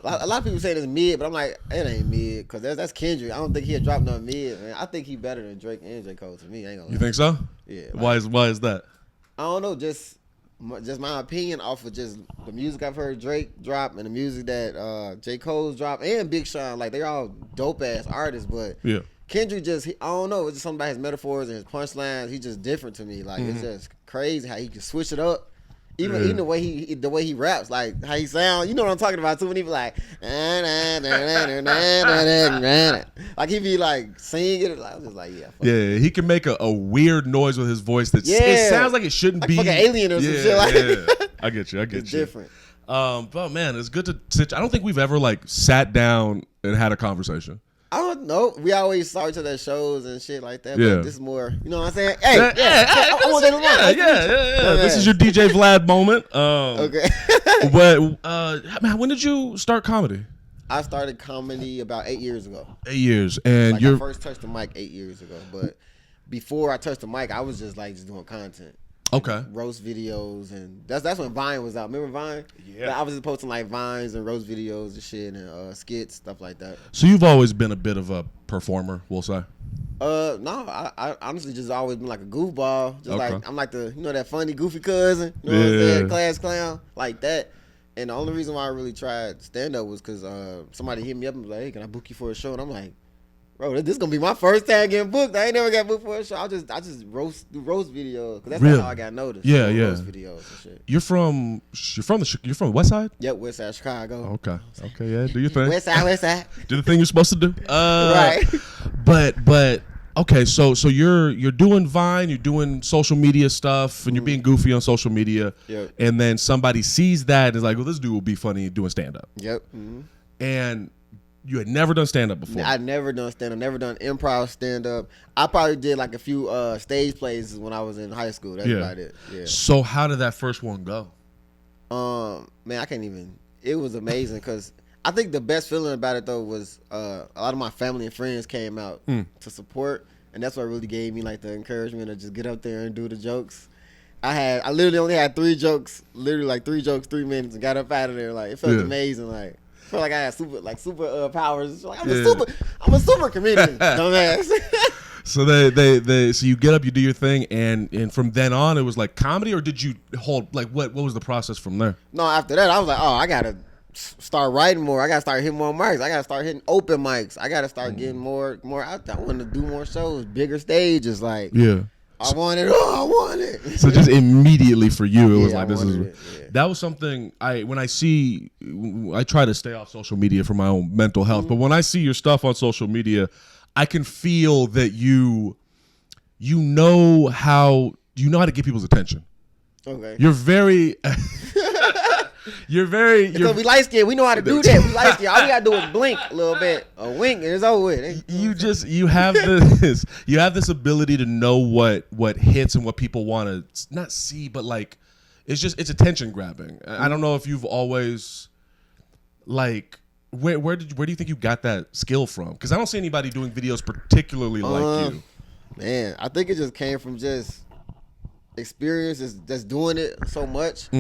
A lot of people say it's mid, but I'm like, it ain't mid because that's Kendrick. I don't think he'll drop no mid, man. I think he better than Drake and J. Cole to me. I ain't gonna lie. You think so? Yeah. Why is that? I don't know, just my opinion off of just the music I've heard Drake drop and the music that J. Cole's drop and Big Sean. Like, they're all dope ass artists, but Yeah. Kendrick I don't know. It's just something about his metaphors and his punchlines. He's just different to me. Like, it's just crazy how he can switch it up. Even the way he raps, like how he sound, you know what I'm talking about too. When he be like, like he be like singing it, like, I'm just like, yeah. Yeah, he can make a weird noise with his voice that it sounds like it shouldn't be. Like fucking alien or some shit. Like, yeah. I get you. It's different. But man, it's good to sit. I don't think we've ever like sat down and had a conversation. I don't know. We always saw each other at shows and shit like that. Yeah. But this is more, you know what I'm saying? Hey, I want to Lamont. Yeah. This is your DJ Vlad moment. Okay. But man, when did you start comedy? I started comedy about 8 years ago. 8 years, and I first touched the mic 8 years ago. But before I touched the mic, I was just doing content. Okay. Roast videos, and that's when Vine was out. Remember Vine? Yeah. I was just posting like Vines and roast videos and shit and skits, stuff like that. So you've always been a bit of a performer, we'll say. No, I honestly just always been like a goofball. Just Okay. like I'm like that funny goofy cousin, you know what I'm saying? Class clown, like that. And the only reason why I really tried stand up was because somebody hit me up and was like, "Hey, can I book you for a show?" And I'm like, "Bro, this is gonna be my first time getting booked. I ain't never got booked for a show. I just do roast videos because that's Really? how I got noticed. Yeah. Roast videos and shit. You're from West Side? Yep, West Side Chicago. Okay, yeah. Do your thing. West Side. Do the thing you're supposed to do. Right. But okay, so you're doing Vine, you're doing social media stuff, and you're being goofy on social media. Yep. And then somebody sees that and is like, well, this dude will be funny doing stand up. Yep. Mm-hmm. And you had never done stand up before. I'd never done stand up, never done improv stand up. I probably did like a few stage plays when I was in high school. That's about it. Yeah. So how did that first one go? Man, I can't even. It was amazing because I think the best feeling about it though was a lot of my family and friends came out to support, and that's what really gave me like the encouragement to just get up there and do the jokes. I literally only had 3 jokes, 3 minutes, and got up out of there. Like, it felt amazing. Like, I felt like I had super powers. Like, I'm a super comedian, dumbass. So so you get up, you do your thing, and from then on it was like comedy, or did you hold like what was the process from there? No, after that I was like, oh, I gotta start writing more. I gotta start hitting more mics. I gotta start hitting open mics. I gotta start getting more out there. I want to do more shows, bigger stages. Like, yeah. I want it. So just immediately for you, it was like this is. Yeah. That was something I try to stay off social media for my own mental health. But when I see your stuff on social media, I can feel that you know how to get people's attention. Okay. You're very. Because we light skinned, we know how to do that. We light skinned. All we gotta do is blink a little bit, a wink, and it's over with. You have this ability to know what hits and what people want to not see, but like it's attention grabbing. I don't know if you've always like where do you think you got that skill from? Because I don't see anybody doing videos particularly like you. Man, I think it just came from just experience, just doing it so much.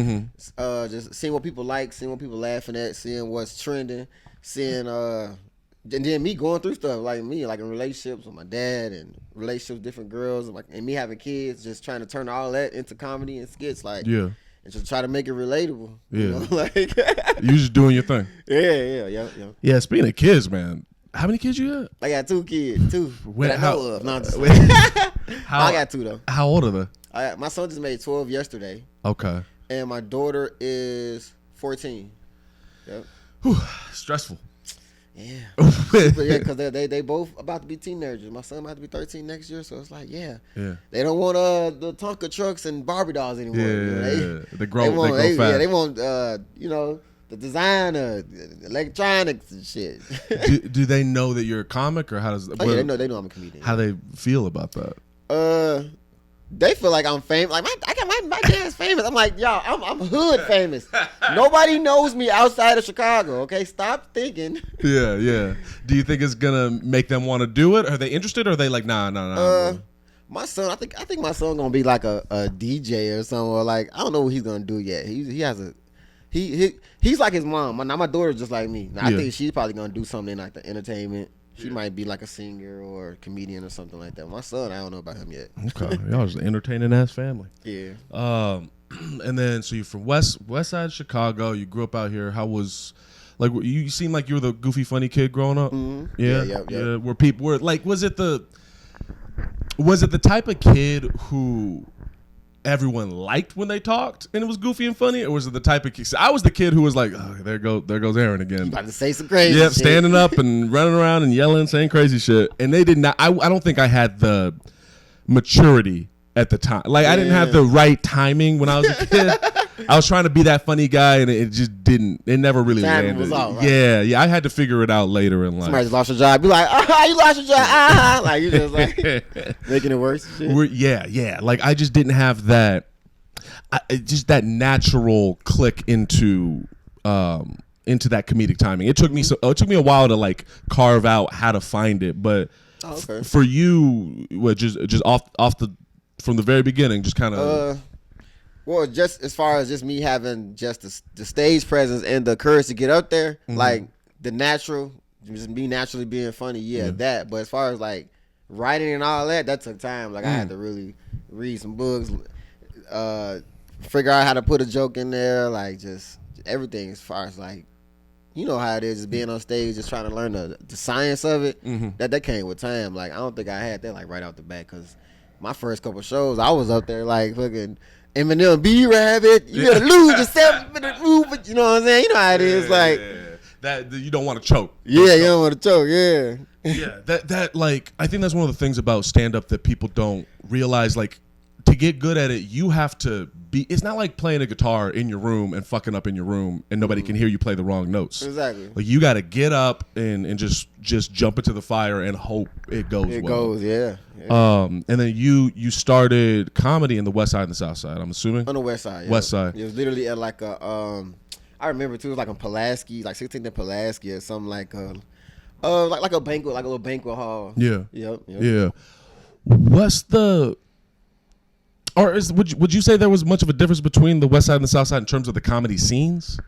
Just seeing what people like, seeing what people laughing at, seeing what's trending, seeing and then me going through stuff like me, like in relationships with my dad and relationships with different girls, and me having kids, just trying to turn all that into comedy and skits, like and just try to make it relatable. Yeah, you know? Like you just doing your thing. Yeah. Speaking of kids, man, how many kids you got? I got 2 kids, that I know of. No, I got 2 though. How old are they? My son just made 12 yesterday. Okay. And my daughter is 14. Yep. Whew, stressful. Yeah. Because they both about to be teenagers. My son about to be 13 next year, so it's like, they don't want the Tonka trucks and Barbie dolls anymore. They grow fast. Yeah, they want the design, electronics and shit. do they know that you're a comic, or how does? They know I'm a comedian. How they feel about that? They feel like I'm famous. Like my dad's famous. I'm like, y'all, I'm hood famous. Nobody knows me outside of Chicago. Okay, stop thinking. Yeah. Do you think it's gonna make them want to do it? Are they interested, or are they like, nah? My son, I think my son gonna be like a DJ or something. Or like, I don't know what he's gonna do yet. He has he's like his mom. Now my daughter's just like me. Now, I Yeah. think she's probably gonna do something in like the entertainment. She might be like a singer or a comedian or something like that. My son, I don't know about him yet. Okay, y'all just an entertaining ass family. Yeah. And then so you're from west side of Chicago. You grew up out here. How was like you seem like you were the goofy funny kid growing up? Mm-hmm. Yeah, yeah. Where people were like, was it the type of kid who everyone liked when they talked and it was goofy and funny, or was it the type of kid? I was the kid who was like, oh, there goes Aaron again. About to say some crazy Yep, shit. standing up and running around and yelling, saying crazy shit. And they did not. I don't think I had the maturity at the time. Like I didn't have the right timing when I was a kid. I was trying to be that funny guy, and it just didn't. It never really Timing landed. was off, right? Yeah. I had to figure it out later in life. Somebody just lost your job. Be like, you lost your job. Like you just like making it worse. And shit. Yeah. Like I just didn't have that. Just that natural click into that comedic timing. It took me a while to like carve out how to find it, but for you, what just off from the very beginning, just kind of. Well, just as far as just me having just the stage presence and the courage to get up there, like the natural, just me naturally being funny, that. But as far as like writing and all that took time. Like I had to really read some books, figure out how to put a joke in there, like just everything as far as like, you know how it is, just being on stage, just trying to learn the science of it. That came with time. Like I don't think I had that like right off the bat, because my first couple shows, I was up there like fucking Eminem, B-Rabbit, you better lose yourself, you better move it. You know what I'm saying? You know how it is, like that you don't want to choke. Yeah, you don't want to choke. Yeah. Yeah, that like I think that's one of the things about stand up that people don't realize. Like to get good at it, you have to be. It's not like playing a guitar in your room and fucking up in your room and nobody can hear you play the wrong notes. Exactly. Like you got to get up and just jump into the fire and hope it goes well. It goes, yeah. And then you started comedy in the West Side and the South Side, I'm assuming? On the West Side, yeah. West Side. It was literally at like a, I remember too, it was like on Pulaski, like 16th and Pulaski or something like like a banquet, like a little banquet hall. Yeah. Yep. Yeah. What's the... Or would you say there was much of a difference between the West Side and the South Side in terms of the comedy scenes?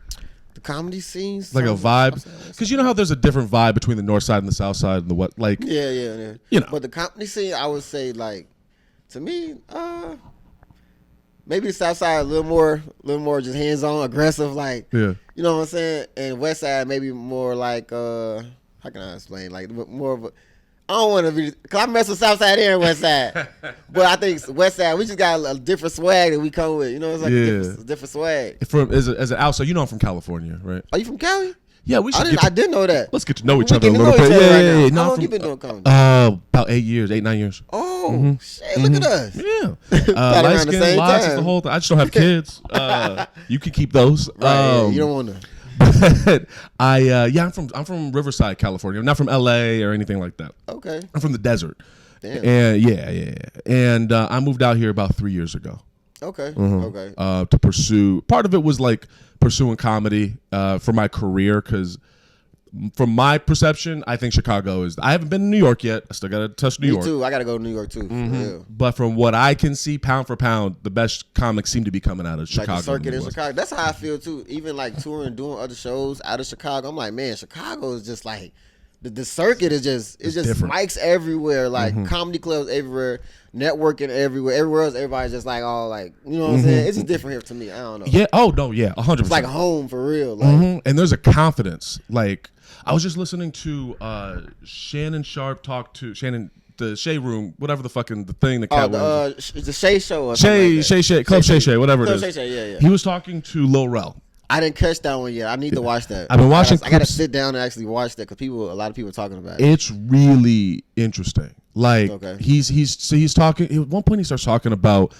The comedy scenes? Like a vibe? Because you know how there's a different vibe between the North Side and the South Side and the what? Like Yeah. You know. But the comedy scene, I would say, like, to me, maybe the South Side a little more just hands-on, aggressive, like, Yeah. you know what I'm saying? And West Side maybe more like, how can I explain? Like more of a, I don't want to be, because I mess with South Side and West Side. But I think West Side, we just got a different swag that we come with. You know, it's like a different swag. As an outside, you know I'm from California, right? Are you from Cali? Yeah, we should. I didn't know that. Let's get to know each We other a getting to little know bit. each other right now. Yeah. How long No, you been doing comedy? About 8 years. Oh, shit, look at us. Yeah. Thought Light around the skin, same lots is time. the whole thing. I just don't have kids. You can keep those. Right, you don't want to. But I'm from Riverside, California. I'm not from LA or anything like that. Okay. I'm from the desert. Damn. And yeah. And I moved out here about 3 years ago. Okay. Okay. To pursue. Part of it was like pursuing comedy for my career, because from my perception, I think Chicago is. I haven't been to New York yet. I still got to touch New York. Me too. I got to go to New York too. For real. But from what I can see, pound for pound, the best comics seem to be coming out of Chicago. Like the circuit in Midwest. Chicago. That's how I feel too. Even like touring, doing other shows out of Chicago. I'm like, man, Chicago is just like the circuit is just it's just different. mics everywhere, like comedy clubs everywhere, networking everywhere. Everywhere else, everybody's just like all like, you know what I'm saying? It's just different here to me. I don't know. Yeah. Oh no. Yeah. 100%. It's like home for real. Like And there's a confidence. Like I was just listening to Shannon Sharp talk to Shannon. The Shea Room, whatever the fucking the thing that Cat was. the Shay Show or something like that. Shay, Club Shay, whatever it Club is. Shay, yeah. He was talking to Lil Rel. I didn't catch that one yet. I need to watch that. I've been watching I got to clips. sit down and actually watch that, because a lot of people are talking about it. It's really interesting. Like Okay. he's talking. At one point, he starts talking about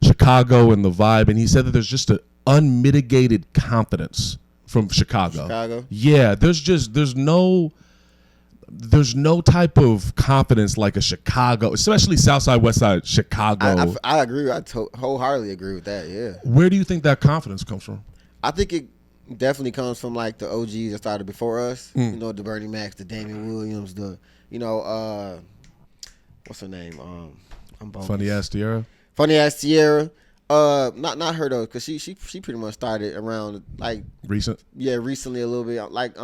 Chicago and the vibe, and he said that there's just an unmitigated confidence from Chicago. Chicago? Yeah, there's no type of confidence like a Chicago, especially South Side, West Side, Chicago. I agree. I wholeheartedly agree with that. Yeah. Where do you think that confidence comes from? I think it definitely comes from like the OGs that started before us. You know, the Bernie Macs, the Damian Williams, what's her name? I'm bogus. Funny ass Tierra. Funny ass Tierra. Not her though, cause she pretty much started around like recently a little bit. Like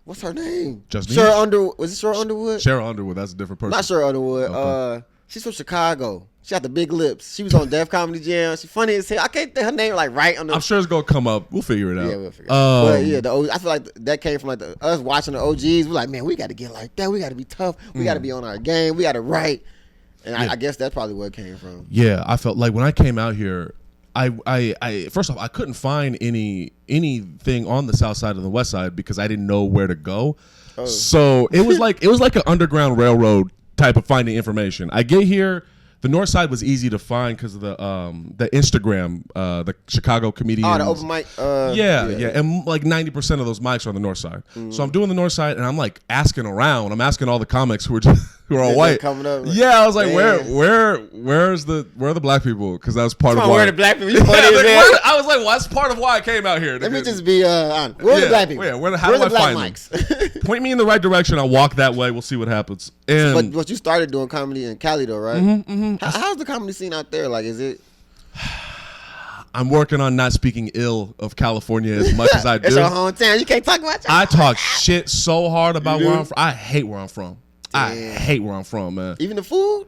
what's her name? Cheryl Underwood. Was it Cheryl Underwood? Cheryl Underwood. That's a different person. Not Cheryl Underwood. Okay. She's from Chicago. She got the big lips. She was on Def Comedy Jam. She funny as hell. I can't think her name like right on the. I'm sure it's gonna come up. We'll figure it out. Yeah, we'll figure it out. But yeah, I feel like that came from like us watching the OGs. We're like, man, we got to get like that. We got to be tough. We got to be on our game. We got to write. And I guess that's probably where it came from. Yeah, I felt like when I came out here, I first off I couldn't find anything on the south side and the west side because I didn't know where to go. Oh. So it was like an underground railroad type of finding information. I get here. The north side was easy to find because of the Instagram, the Chicago comedians. Oh, the open mic. Yeah, and like 90% of those mics are on the north side. Mm-hmm. So I'm doing the north side, and I'm like asking around. I'm asking all the comics who are all white. Coming up. Yeah, I was like, where are the black people? Because that was part of why. Where are the black people? I was like, well, that's part of why I came out here. Let me just be honest. Where are the black people? Yeah, how do I find them? Point me in the right direction. I'll walk that way. We'll see what happens. And but you started doing comedy in Cali though, right? Mm-hmm, mm-hmm. How's the comedy scene out there? Like, is it? I'm working on not speaking ill of California as much as I do. It's your hometown. You can't talk about your I talk shit so hard about where I'm from. I hate where I'm from. Damn. I hate where I'm from, man. Even the food?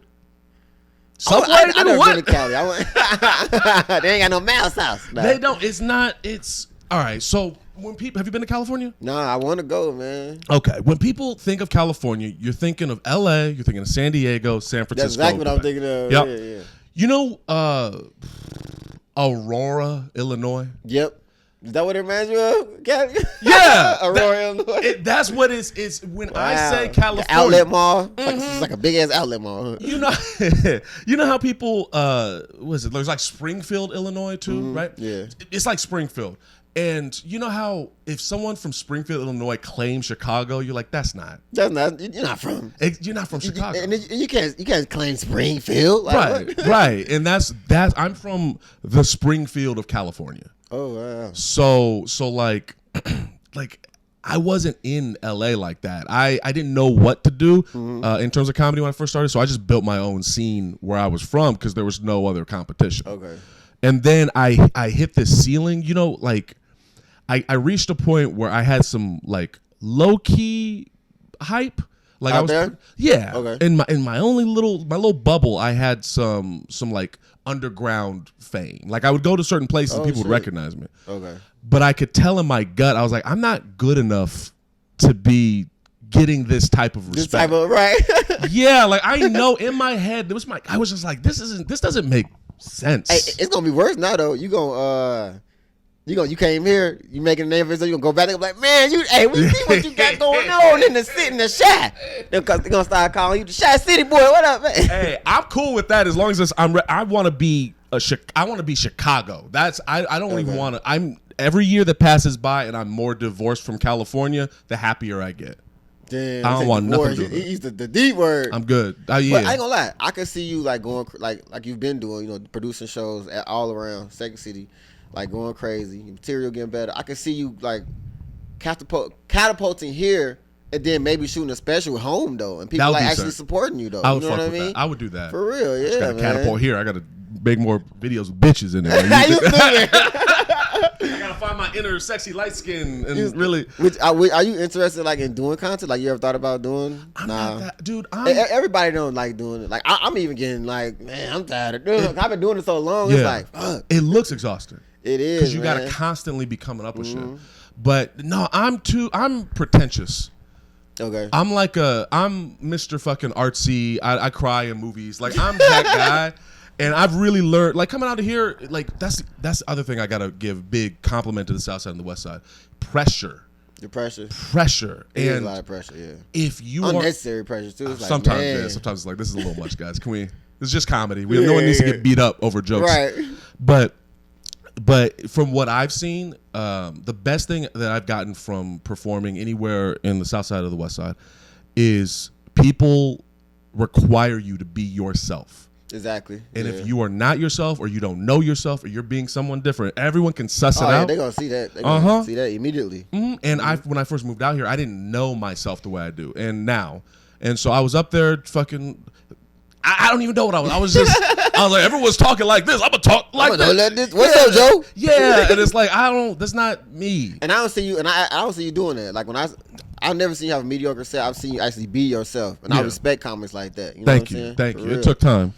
Subway? I never been to Cali. They ain't got no mouse house. No. They don't. It's not. It's all right. So when people have you been to California? No, I want to go, man. Okay. When people think of California, you're thinking of LA. You're thinking of San Diego, San Francisco. That's exactly what I'm thinking of. Yep. Yeah. You know, Aurora, Illinois. Yep. Is that what it reminds you of? Yeah. Aurora, Illinois. That's what it's when I say California. The outlet mall. It's like a big ass outlet mall. You know how people there's like Springfield, Illinois too, right? Yeah. It's like Springfield. And you know how if someone from Springfield, Illinois claims Chicago, you're like, you're not from Chicago. And you can't claim Springfield. Like, right. And that's I'm from the Springfield of California. Oh wow. So like I wasn't in LA like that. I didn't know what to do in terms of comedy when I first started. So I just built my own scene where I was from because there was no other competition. Okay. And then I hit this ceiling, like I reached a point where I had some like low key hype. Like out there? Yeah. Okay. In my little bubble, I had some like underground fame. Like I would go to certain places and people would recognize me. Okay. But I could tell in my gut, I was like, I'm not good enough to be getting this type of respect. This type of right. Yeah, like I know in my head, I was just like, this doesn't make sense. Hey, it's gonna be worse now though. You came here, you making a name for yourself, you gonna go back and be like, man, we see what you got going on in the Shy. They're gonna start calling you the Shy City boy. What up, man? Hey, I'm cool with that as long as I want to be Chicago. That's I don't even want to. Every year that passes by and I'm more divorced from California, the happier I get. Damn, I don't want nothing to do with it. He's the deep word. I'm good. Yeah. But I ain't gonna lie, I can see you like going like you've been doing, producing shows all around Second City, like going crazy, material getting better. I can see you like catapulting here and then maybe shooting a special at home though, and people like actually supporting you though. I would you know fuck what I with mean? that. I would do that For real, yeah. Just gotta man. catapult here. I gotta make more videos with bitches in there. I gotta find my inner sexy light skin and really. Are you interested like in doing content? Like you ever thought about doing? I'm not that dude. Everybody don't like doing it. Like I'm even getting like, man, I'm tired of doing it. I've been doing it so long. It's like, fuck. It looks exhausting. It is because you gotta constantly be coming up with shit. But no, I'm pretentious. Okay. I'm Mr. fucking artsy. I cry in movies. Like I'm that guy. And I've really learned, like coming out of here, like that's the other thing I gotta give big compliment to the South Side and the West Side. Pressure. The pressure. Pressure. And a lot of pressure, yeah. If you unnecessary pressure too. It's sometimes, like, yeah. Sometimes it's like, this is a little much, guys. It's just comedy. No one needs to get beat up over jokes. Right. But from what I've seen, the best thing that I've gotten from performing anywhere in the South Side or the West Side is people require you to be yourself. Exactly. And if you are not yourself or you don't know yourself or you're being someone different, everyone can suss it out. Yeah, they're going to see that. They're going to see that immediately. Mm-hmm. And when I first moved out here, I didn't know myself the way I do. And now. And so I was up there fucking... I don't even know what I was like, everyone's talking like this. I'm gonna talk like this. What's up, Joe? Yeah, and it's like that's not me. And I don't see you, and I don't see you doing that. Like when I've never seen you have a mediocre set. I've seen you actually be yourself, and I respect comments like that. You know Thank what I'm you, saying? thank For you. real. It took time.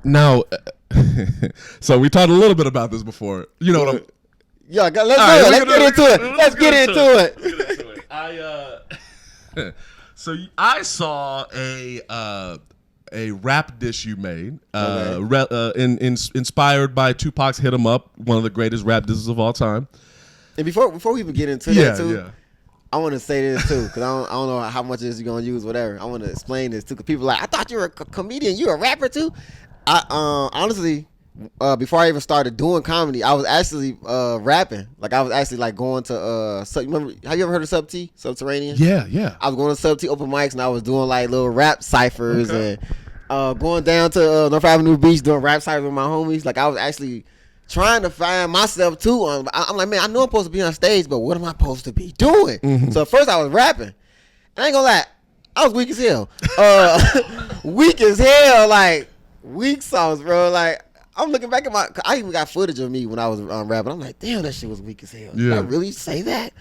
Now, so we talked a little bit about this before. You know what I'm. Yeah, let's get into it. Let's get into it. So I saw a rap dish you made, inspired by Tupac's "Hit 'Em Up," one of the greatest rap disses of all time. And before we even get into that too, yeah. I want to say this too, because I don't know how much of this you're gonna use, whatever. I want to explain this too, because people are like, I thought you were a comedian, you a rapper too. I honestly, before I even started doing comedy, I was actually rapping. Like I was actually like going to remember? Have you ever heard of Sub T, Subterranean? Yeah. I was going to Sub T open mics, and I was doing like little rap ciphers and going down to North Avenue Beach doing rap ciphers with my homies. Like I was actually trying to find myself too. I'm like, man, I know I'm supposed to be on stage, but what am I supposed to be doing? Mm-hmm. So at first I was rapping. And I ain't gonna lie, I was weak as hell. Weak as hell, like weak songs, bro. Like I'm looking back at I even got footage of me when I was rapping. I'm like, damn, that shit was weak as hell. Yeah. Did I really say that?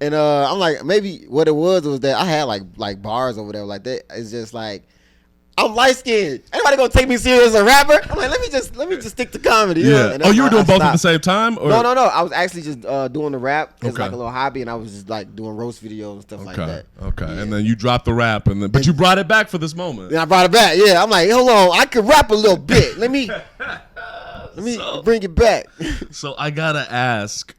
And I'm like, maybe what it was that I had like bars or whatever like that. It's just like, I'm light skinned. Anybody gonna take me serious as a rapper? I'm like, let me just stick to comedy. You know? Oh, you were doing both at the same time? Or? No. I was actually just doing the rap as like a little hobby, and I was just like doing roast videos and stuff like that. Okay. Yeah. And then you dropped the rap, but you brought it back for this moment. Then I brought it back. Yeah, I'm like, hold on, I could rap a little bit. Let me bring it back. So I gotta ask,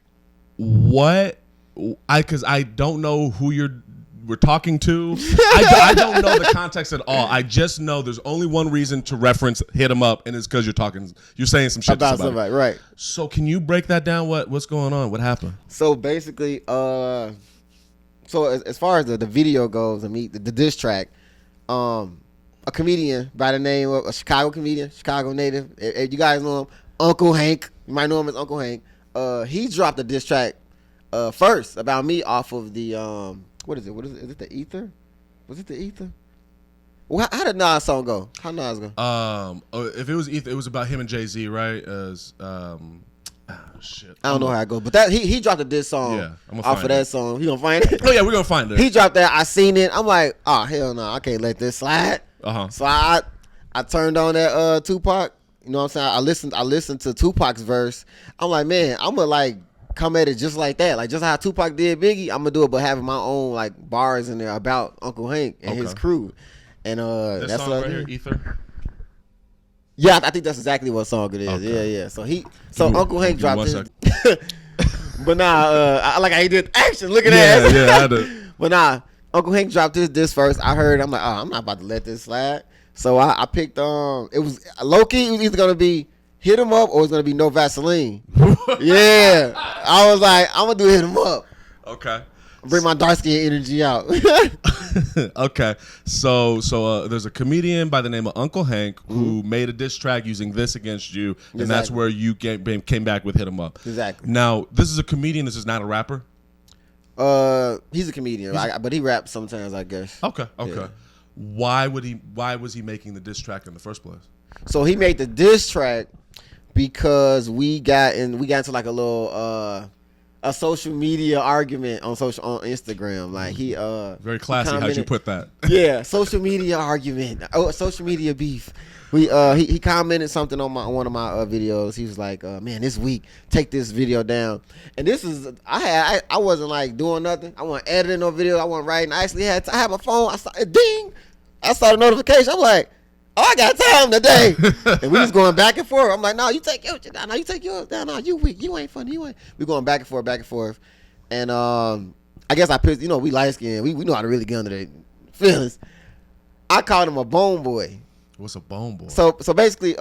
because I don't know who we're talking to. I don't know the context at all. I just know there's only one reason to reference "Hit 'Em Up," and it's because you're saying some shit about to somebody. Right. So can you break that down? What's going on? What happened? So basically, so as far as the video goes, the diss track, a comedian by the name of a Chicago comedian, Chicago native. If you guys know him, Uncle Hank. You might know him as Uncle Hank. He dropped a diss track first about me off of the what is it? Is it the Ether? Was it the Ether? Well, how did Nas song go? How Nas go? If it was Ether, it was about him and Jay-Z, right? Shit. I don't know how it goes, but that he dropped a diss song off of that song. He gonna find it? Oh yeah, we're gonna find it. He dropped that. I seen it. I'm like, oh hell no, I can't let this slide. So I turned on that Tupac. You know what I'm saying? I listened to Tupac's verse. I'm like, man, I'm gonna like come at it just like that, like just how Tupac did Biggie. I'm gonna do it, but having my own like bars in there about Uncle Hank and his crew. And that's what I did. Ether. Yeah, I think that's exactly what song it is. Okay. Yeah. So Uncle Hank dropped it. But I like how he did action. Look at that. Yeah, I did. But Uncle Hank dropped this first. I heard. I'm like, oh, I'm not about to let this slide. So I picked. It was low key. It was either gonna be Hit 'Em Up or it was gonna be No Vaseline. Yeah, I was like, I'm gonna do Hit 'Em Up. Okay. Bring my dark skin energy out. Okay, so there's a comedian by the name of Uncle Hank who made a diss track using this against you, and that's where you came back with "Hit 'Em Up." Exactly. Now, this is a comedian. This is not a rapper. He's a comedian, but he raps sometimes, I guess. Okay. Yeah. Why was he making the diss track in the first place? So he made the diss track because we got into like a little a social media argument on Instagram. Like he very classy. How'd you put that? Yeah, social media argument. Social media beef. He commented something on one of my videos. He was like, man, this week take this video down. And this is I wasn't like doing nothing. I wasn't editing no video. I wasn't writing. I actually had my phone. I saw the notification. I'm like, oh, I got time today. And we was going back and forth. I'm like, no, you take yours down. No, you take yours down. No, you weak. You ain't funny. We going back and forth. And I guess I pissed. You know, we light skinned. We know how to really get under their feelings. I called him a bone boy. What's a bone boy? So basically,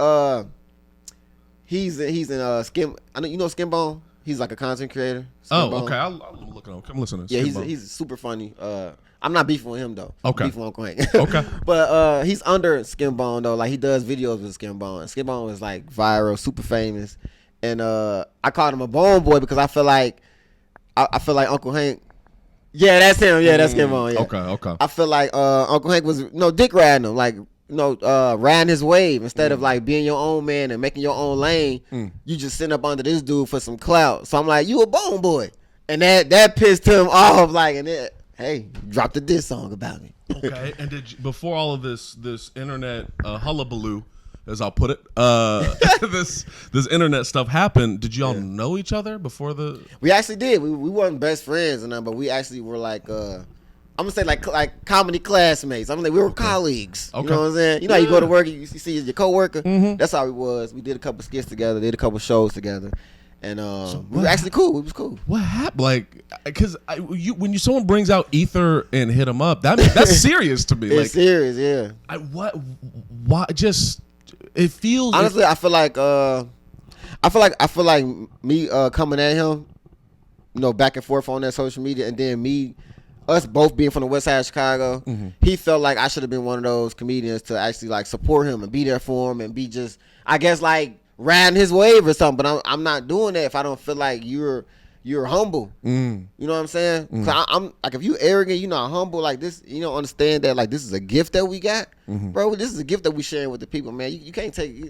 he's in Skin. I know you know Skin Bone. He's like a content creator. Okay. I'm looking up. I'm listening. Yeah, he's super funny. I'm not beefing with him though. Okay. I'm beefing with Uncle Hank. Okay. But he's under Skin Bone though. Like he does videos with Skin Bone. Skin Bone is like viral, super famous. And I called him a bone boy because I feel like Uncle Hank. Yeah, that's him. Yeah, that's Skin Bone. Yeah. Okay. I feel like Uncle Hank was dick riding him. Like riding his wave instead of like being your own man and making your own lane. You just sitting up under this dude for some clout. So I'm like, you a bone boy, and that pissed him off. Like, and it, hey, dropped a diss song about me. Okay, and before all of this internet hullabaloo, as I'll put it, this internet stuff happened, did y'all know each other before the? We actually did. We weren't best friends, but we actually were like, I'm gonna say like comedy classmates. I'm like, we were colleagues. Okay. You know what I'm saying? You know how you go to work, you see your coworker. That's how we was. We did a couple skits together, did a couple shows together. And we were actually cool. It was cool. What happened? Like, because when someone brings out Ether and hit him up, that's serious to me. It's like, serious, yeah. Why? Just it feels. Honestly, I feel like me coming at him, back and forth on that social media, and then us both being from the West Side of Chicago, he felt like I should have been one of those comedians to actually like support him and be there for him and be just, I guess, like riding his wave or something. But I'm not doing that if I don't feel like you're humble. You know what I'm saying? Cause I'm like, if you arrogant, you're not humble like this, you don't understand that like this is a gift that we got, bro. This is a gift that we sharing with the people, man. You can't take,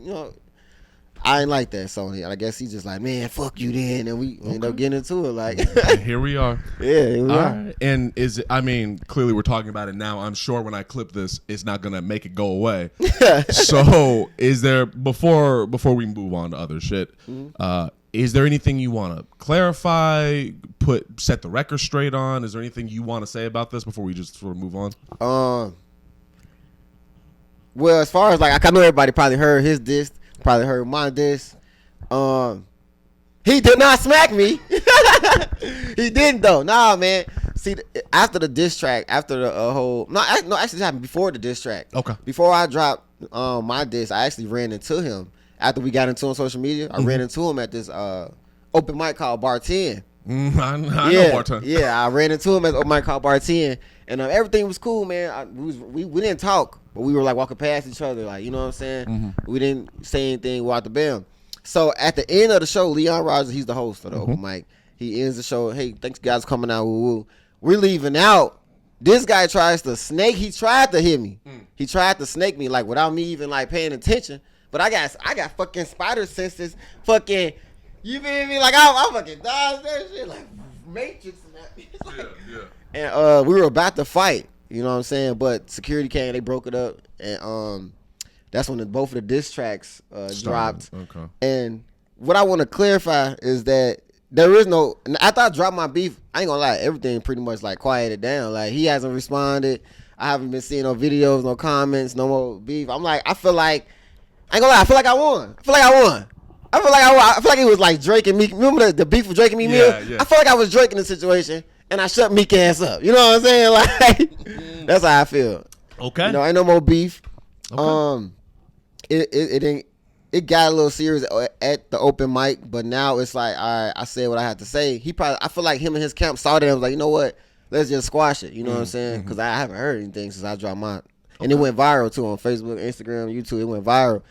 I ain't like that, Sony. I guess he's just like, man, fuck you then, and we end up getting into it. Like, and here we are. Yeah, here we are. Right. And clearly we're talking about it now. I'm sure when I clip this, it's not gonna make it go away. So, is there before we move on to other shit? Is there anything you want to clarify? Set the record straight on? Is there anything you want to say about this before we just sort of move on? Well, as far as like, I know everybody probably heard his diss. Probably heard my diss. He did not smack me. He didn't though. Nah, man. See, after the diss track, after the whole actually this happened before the diss track. Okay. Before I dropped my diss, I actually ran into him after we got into on social media. I ran into him at this open mic called Bar 10. I know Bar 10. Yeah, I ran into him at open mic called Bar 10, and everything was cool, man. We didn't talk. But we were like walking past each other, like, you know what I'm saying? We didn't say anything without the bam. So at the end of the show, Leon Rogers, he's the host of the open mic. He ends the show. Hey, thanks guys for coming out. Woo-woo. We're leaving out. This guy tries to snake. He tried to hit me. He tried to snake me like without me even like paying attention. But I got fucking spider senses. Fucking, you feel me? Like I fucking dodged that shit like Matrix and that. Like, yeah. And we were about to fight. You know what I'm saying? But security came, they broke it up, and that's when both of the diss tracks dropped. Okay. And what I want to clarify is that there is no. After I dropped my beef, I ain't gonna lie, everything pretty much like quieted down. Like he hasn't responded. I haven't been seeing no videos, no comments, no more beef. I'm like, I feel like I ain't gonna lie. I feel like I won. I feel like it was like Drake and Meek. Remember the beef with Drake and Meek Mill? Yeah. I feel like I was Drake in the situation. And I shut Meek ass up. You know what I'm saying? Like, that's how I feel. Okay. Ain't no more beef. Okay. It got a little serious at the open mic, but now it's like, all right, I said what I had to say. I feel like him and his camp saw that and was like, you know what? Let's just squash it. You know what I'm saying? Because I haven't heard anything since I dropped mine. And it went viral too on Facebook, Instagram, YouTube. It went viral.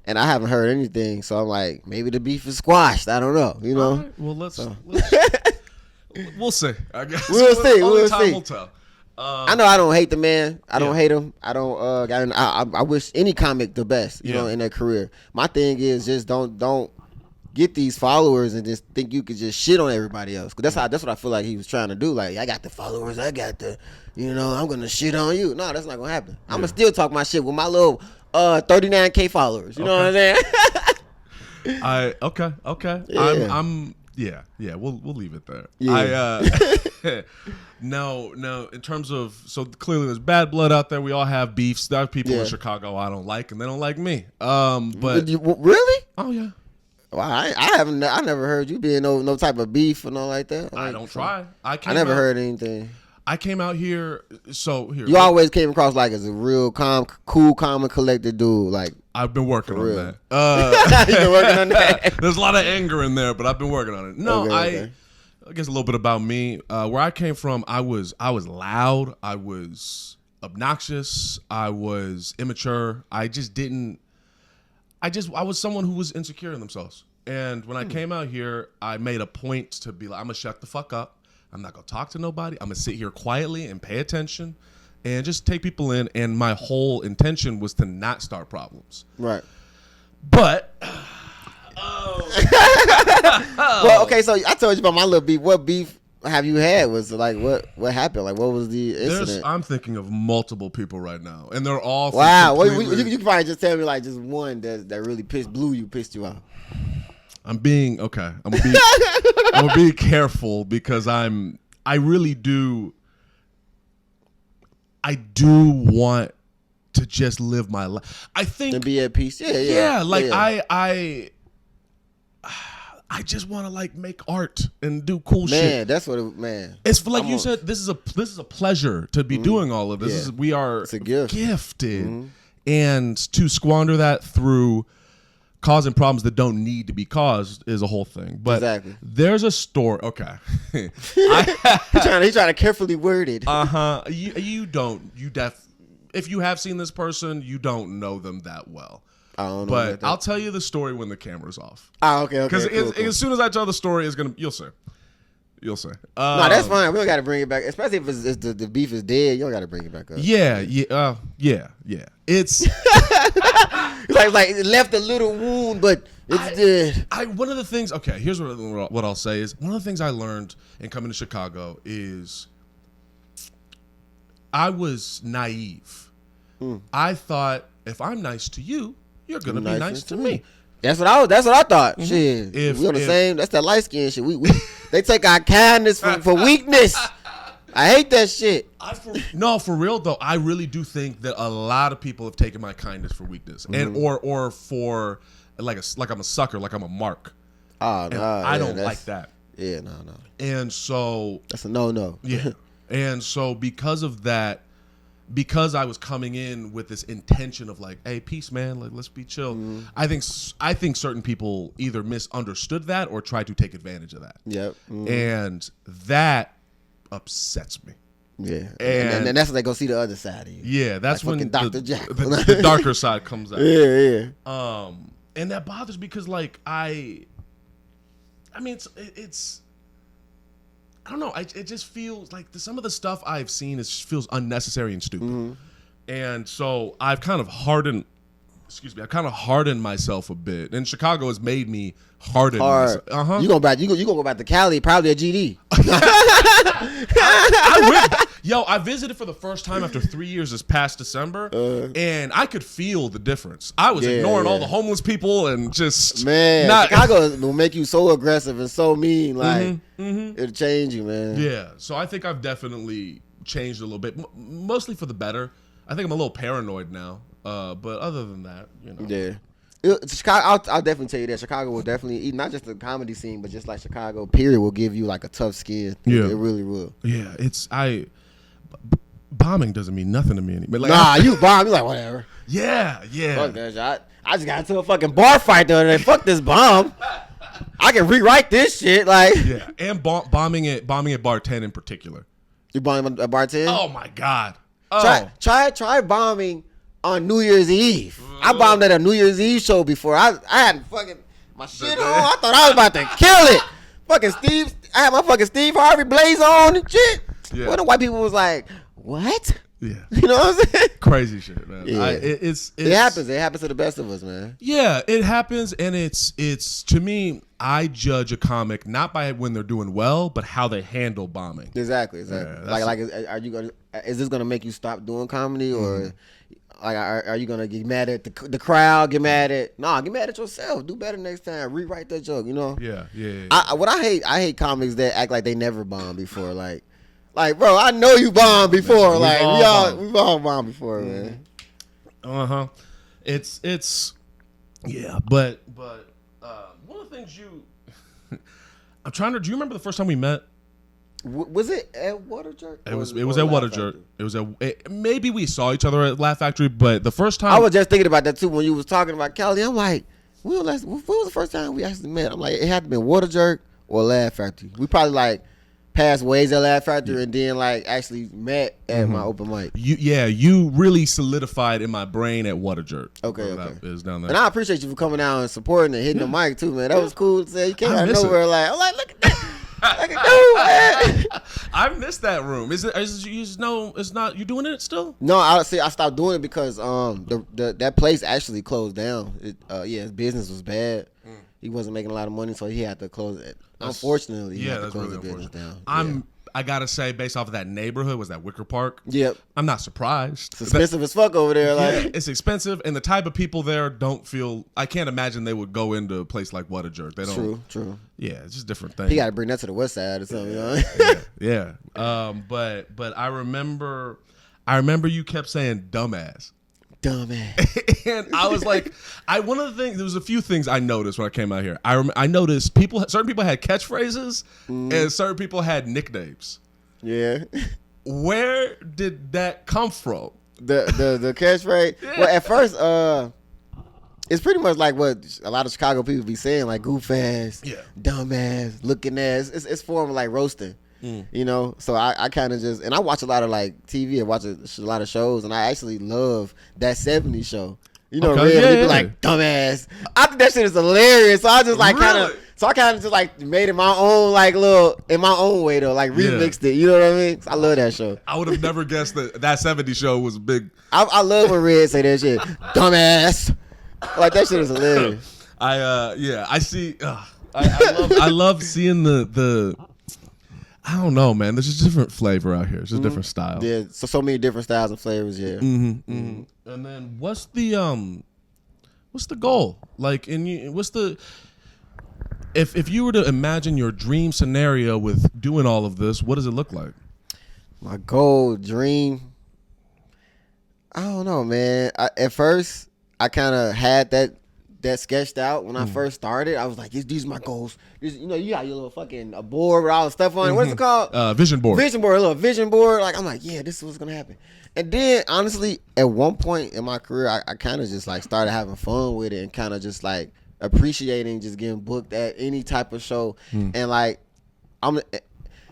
And I haven't heard anything. So I'm like, maybe the beef is squashed. I don't know. You know? Right. Well, let's we'll see. I guess we'll see. Only time will tell. I know I don't hate the man. I don't hate him. I don't. I wish any comic the best. You know, in their career. My thing is just don't get these followers and just think you could just shit on everybody else. Cause that's what I feel like he was trying to do. Like, I got the followers. I got the. I'm gonna shit on you. No, that's not gonna happen. I'm gonna still talk my shit with my little 39K followers. You know what I'm saying? Okay. Yeah. Yeah. We'll leave it there. Yeah. No. In terms of, so clearly there's bad blood out there. We all have beefs. There are people in Chicago I don't like, and they don't like me. But really? Oh yeah. Well, I never heard you be in no type of beef or nothing like that. I don't try. I never heard anything. I came out here. So here. You always came across like as a real cool, calm, and collected dude. Like, I've been working on that. You've been working on that. There's a lot of anger in there, but I've been working on it. No, okay. I guess a little bit about me. Where I came from, I was loud. I was obnoxious. I was immature. I was someone who was insecure in themselves. And when I came out here, I made a point to be like, I'm gonna shut the fuck up. I'm not gonna talk to nobody. I'm gonna sit here quietly and pay attention and just take people in. And my whole intention was to not start problems. Right. But well, okay. So I told you about my little beef. What beef have you had? Was like what happened? Like what was the incident? I'm thinking of multiple people right now, and they're all wow. Well, you can probably just tell me like just one that really pissed you off. I'm being okay. I'm gonna be careful because I really do. I do want to just live my life. I think and be at peace. Yeah. I just want to like make art and do cool shit. Man, that's what It's like you said. This is a pleasure to be doing all of this. We are it's a gift. Gifted, and to squander that through causing problems that don't need to be caused is a whole thing. But exactly. There's a story. Okay, he's trying to carefully word it. You don't. If you have seen this person, you don't know them that well. I don't know. But I'll tell you the story when the camera's off. Oh, okay. Because cool. as soon as I tell the story, you'll see. No, that's fine. We don't got to bring it back, especially if the beef is dead. You don't got to bring it back up. Yeah. It's like it left a little wound, but it's dead. One of the things. Okay, here's what I'll say is one of the things I learned in coming to Chicago is I was naive. I thought if I'm nice to you, you're gonna be nice to me. That's what I thought. Shit, we on the same. That's that light skin shit. We they take our kindness for weakness. I hate that shit. For real though, I really do think that a lot of people have taken my kindness for weakness, and or for like I'm a sucker, like I'm a mark. Oh no, I don't like that. Yeah, no. And so that's a no. Yeah, and so because of that. Because I was coming in with this intention of like, hey, peace, man, like let's be chill. I think certain people either misunderstood that or tried to take advantage of that. Yep. And that upsets me. Yeah. And that's when they go see the other side of you. Yeah, that's like when Dr. Jack. the darker side comes out. Yeah. And that bothers me because like I mean it's I don't know. It just feels like some of the stuff I've seen feels unnecessary and stupid, and so I've kind of hardened. I've kind of hardened myself a bit, and Chicago has made me harden myself. You go back to Cali, probably a GD. I went. Yo, I visited for the first time after 3 years this past December, and I could feel the difference. I was ignoring all the homeless people and just Chicago will make you so aggressive and so mean. Like it'll change you, man. Yeah, so I think I've definitely changed a little bit, mostly for the better. I think I'm a little paranoid now, but other than that, Yeah. Chicago, I'll definitely tell you that Chicago will definitely, not just the comedy scene, but just like Chicago, period, will give you like a tough skin. Yeah, it really will. Yeah, bombing doesn't mean nothing to me anymore. Like, you bomb, you like whatever. Yeah. Fuck that shit. I just got into a fucking bar fight the other day. Fuck this bomb. I can rewrite this shit. Like and bombing at bar 10 in particular. You bombing at bar 10? Oh my god. Oh. Try bombing on New Year's Eve. I bombed at a New Year's Eve show before. I had fucking my shit on. I thought I was about to kill it. I had my fucking Steve Harvey blaze on and shit. Yeah. Well, the white people was like, what? Yeah. You know what I'm saying? Crazy shit, man. Yeah. It happens. It happens to the best of us, man. Yeah, it happens, and it's to me, I judge a comic not by when they're doing well, but how they handle bombing. Exactly. Yeah, is this gonna make you stop doing comedy, or like are you gonna get mad at the crowd? Get mad at yourself. Do better next time. Rewrite that joke. You know? Yeah. I hate comics that act like they never bombed before. Like, bro, I know you bombed before. We've all bombed before, man. It's but one of the things I'm trying to. Do you remember the first time we met? Was it at Water Jerk? It was at Water Jerk. Maybe we saw each other at Laugh Factory, but the first time I was just thinking about that too when you was talking about Cali. I'm like, when was the first time we actually met? I'm like, it had to be Water Jerk or Laugh Factory. We probably like passed ways at Laugh Factory and then like actually met at my open mic. You really solidified in my brain at Water Jerk. Okay. That is down there. And I appreciate you for coming out and supporting and hitting the mic too, man. That was cool to say. You came out of nowhere like, I'm like, look at that. Like, no, man. I missed that room. Is it? It's not. You doing it still? No, I stopped doing it because that place actually closed down. His business was bad. He wasn't making a lot of money, so he had to close it. Unfortunately, he had to close the business down. I gotta say, based off of that neighborhood, was that Wicker Park? Yep. I'm not surprised. It's expensive as fuck over there. Like, it's expensive, and the type of people there don't feel. I can't imagine they would go into a place like Whataburger. They don't. True. Yeah, it's just different things. He got to bring that to the west side or something. You know? Yeah. But I remember you kept saying dumbass. Dumbass. And I was like, one of the things, there was a few things I noticed when I came out here. I noticed certain people had catchphrases and certain people had nicknames. Yeah. Where did that come from? The catchphrase? Yeah. Well, at first, it's pretty much like what a lot of Chicago people be saying, like goof ass, dumb ass, looking ass. It's form of like roasting. You know, so I kind of just, and I watch a lot of like TV and watch a lot of shows, and I actually love that 70s show. You know, really like dumbass. I think that shit is hilarious. So I just like kind of just like made it my own like little in my own way though, like remixed it. You know what I mean? I love that show. I would have never guessed that 70s show was big. I love when Red say that shit, dumbass. Like that shit is hilarious. I see. I love seeing the. I don't know, man. There's just different flavor out here. It's just different style. Yeah, so many different styles and flavors. Yeah. And then what's the goal? Like, what's the if you were to imagine your dream scenario with doing all of this, what does it look like? My goal, dream. I don't know, man. At first, I kind of had that sketched out when I first started. I was like, these are my goals. You know, you got your little fucking a board with all the stuff on it. What's it called? Vision board. A little vision board. Like, I'm like, yeah, this is what's gonna happen. And then, honestly, at one point in my career, I kind of just like started having fun with it and kind of just like appreciating just getting booked at any type of show. And like, I'm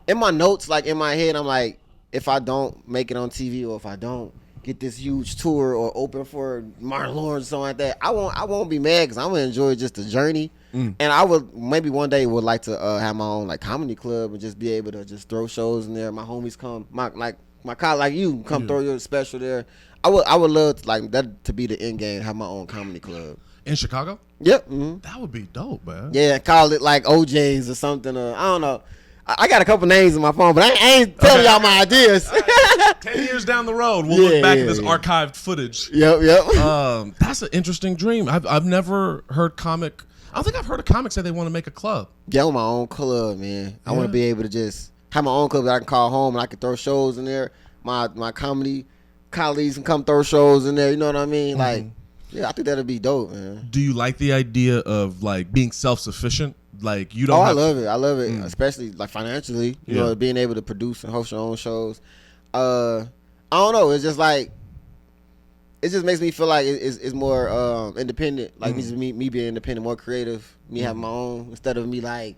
in my notes, like in my head, I'm like, if I don't make it on TV or if I don't get this huge tour or open for Martin Lawrence or something like that, I won't be mad because I'm gonna enjoy just the journey. And I would maybe one day would like to have my own like comedy club and just be able to just throw shows in there. My homies come, my colleague like you come throw your special there. I would love to, like that to be the end game. Have my own comedy club in Chicago. Yep. That would be dope, man. Yeah, call it like Ohjay's or something. I don't know. I got a couple names in my phone, but I ain't telling y'all my ideas. 10 years down the road, we'll look back at this archived footage. Yep. That's an interesting dream. I've never heard comic. I don't think I've heard a comic say they want to make a club. Yeah, I want my own club, man. I want to be able to just have my own club that I can call home and I can throw shows in there. My comedy colleagues can come throw shows in there. You know what I mean? Like, yeah, I think that'd be dope, man. Do you like the idea of like being self-sufficient? Like you don't. I love it, especially like financially. You know, being able to produce and host your own shows. I don't know. It's just like it just makes me feel like it's more independent. Like me being independent, more creative. Me having my own instead of me like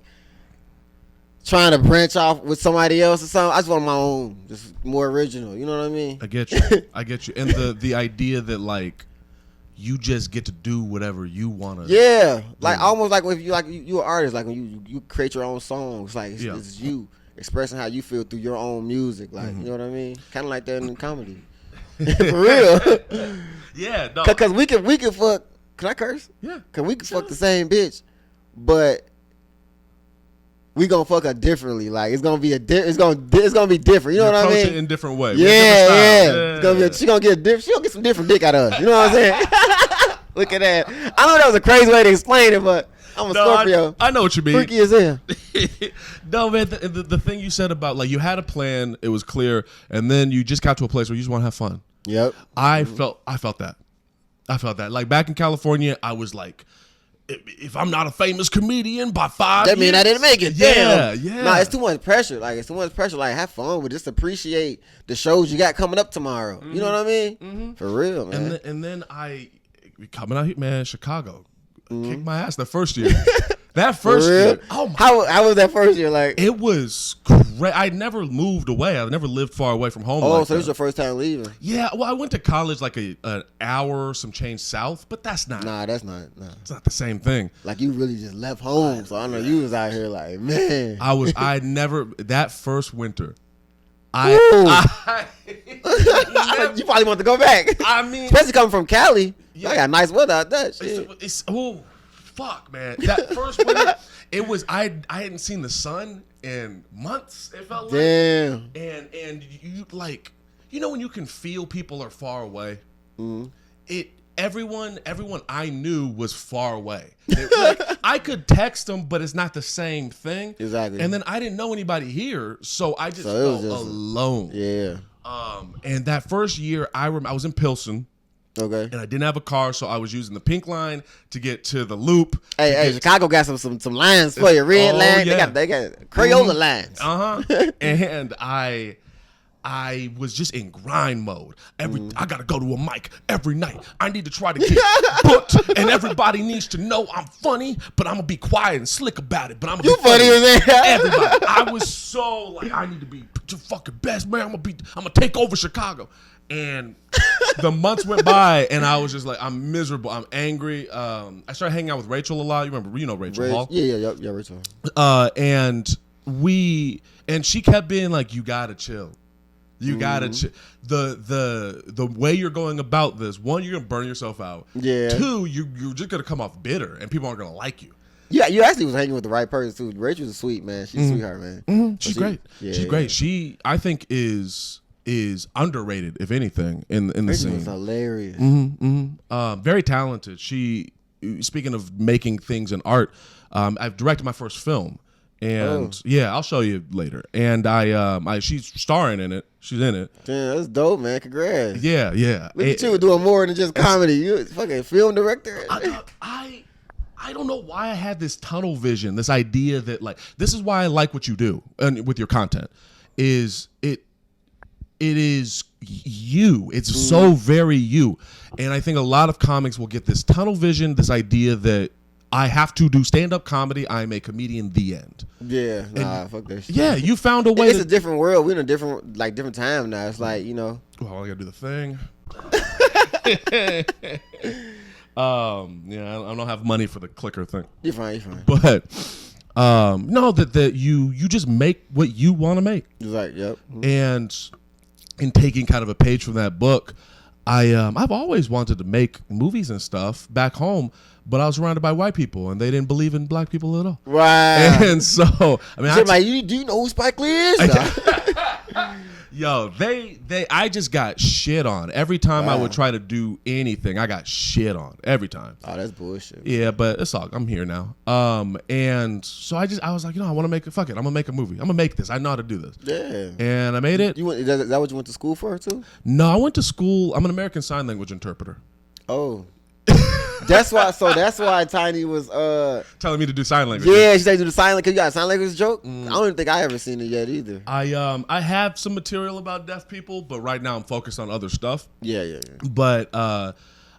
trying to branch off with somebody else or something. I just want my own, just more original. You know what I mean? I get you. And the idea that like you just get to do whatever you want to. Yeah, like almost like if you an artist, like when you create your own songs, like it's you expressing how you feel through your own music, like you know what I mean? Kind of like that in comedy, for real. Yeah, no. Cause we can fuck. Can I curse? Yeah. Cause we can fuck the same bitch, but we gonna fuck her differently. Like it's gonna be it's gonna be different. You know what I mean? Approach it in different way. Yeah. It's gonna be she gonna get some different dick out of us. You know what I'm saying? Look at that. I know that was a crazy way to explain it, but I'm a Scorpio. I know what you mean. Freaky as hell. No, man. The thing you said about like you had a plan, it was clear, and then you just got to a place where you just want to have fun. Yep. I felt that. Like back in California, I was like, if I'm not a famous comedian by 5 years, that mean I didn't make it. Yeah. Nah, it's too much pressure. Like it's too much pressure. Like have fun with. Just appreciate the shows you got coming up tomorrow. You know what I mean? For real, man. And then I coming out here, man. Chicago kicked my ass that first year. That first year, how was that first year? Like, it was great. I never moved away. I never lived far away from home. So this was your first time leaving? Yeah. Well, I went to college like an hour, some change south, but that's not. Nah, that's not. Nah. It's not the same thing. Like, you really just left home, so I know you was out here like, man. I never that first winter. You probably want to go back. I mean, especially coming from Cali. Yeah. I got nice weather out there. Shit. Fuck, man. That first winter, it was I hadn't seen the sun in months. It felt like. Damn. And you like, when you can feel people are far away. Mm-hmm. Everyone I knew was far away. I could text them, but it's not the same thing. Exactly. And then I didn't know anybody here, so I just felt alone. Yeah. And that first year, I was in Pilsen. Okay. And I didn't have a car, so I was using the pink line to get to the loop. Hey, Chicago got some lines for you. Red line. Yeah. They got Crayola lines. And I was just in grind mode. I gotta go to a mic every night. I need to try to get booked, and everybody needs to know I'm funny, but I'm gonna be quiet and slick about it. But I'm gonna be funny as hell. Everybody. I was so like, I need to be the fucking best, man. I'm gonna take over Chicago. And the months went by, and I was just like, I'm miserable. I'm angry. I started hanging out with Rachel a lot. You know Rachel Hall? Yeah, Rachel. And she kept being like, you gotta chill. You gotta chill. The way you're going about this, one, you're gonna burn yourself out. Yeah. Two, you're just gonna come off bitter, and people aren't gonna like you. Yeah, you actually was hanging with the right person too. Rachel's a sweet man. She's a sweetheart, man. Mm-hmm. She's great. Yeah, She's great. She, I think, is underrated, if anything, in the Rachel scene. Was hilarious. Very talented. She, speaking of making things in art, I've directed my first film. And I'll show you later. And she's starring in it. She's in it. Damn, that's dope, man. Congrats. Yeah. Look at you doing more than just comedy. You a fucking film director. I don't know why I had this tunnel vision, this idea that like this is why I like what you do and with your content is it is you. It's so very you. And I think a lot of comics will get this tunnel vision, this idea that I have to do stand-up comedy. I'm a comedian, the end. Yeah, fuck that shit. Yeah, you found a way. It's a different world. We're in a different time now. It's like, Well, I gotta do the thing. I don't have money for the clicker thing. You're fine. But no, that you just make what you want to make. Like, yep. And in taking kind of a page from that book, I've always wanted to make movies and stuff back home, but I was surrounded by white people and they didn't believe in black people at all. Right. And so, I mean, do you know who Spike Lee is? Yo, I just got shit on every time I would try to do anything. I got shit on every time. Oh, that's bullshit. Yeah, but it's all. I'm here now. And so I was like, I want to make it. Fuck it, I'm gonna make a movie. I'm gonna make this. I know how to do this. Yeah. And I made it. Is that what you went to school for too? No, I went to school. I'm an American Sign Language interpreter. Oh. That's why Tiny was telling me to do sign language. Yeah, she said do the sign language. Cause you got a sign language joke. I don't even think I ever seen it yet either. I have some material about deaf people, but right now I'm focused on other stuff. Yeah. But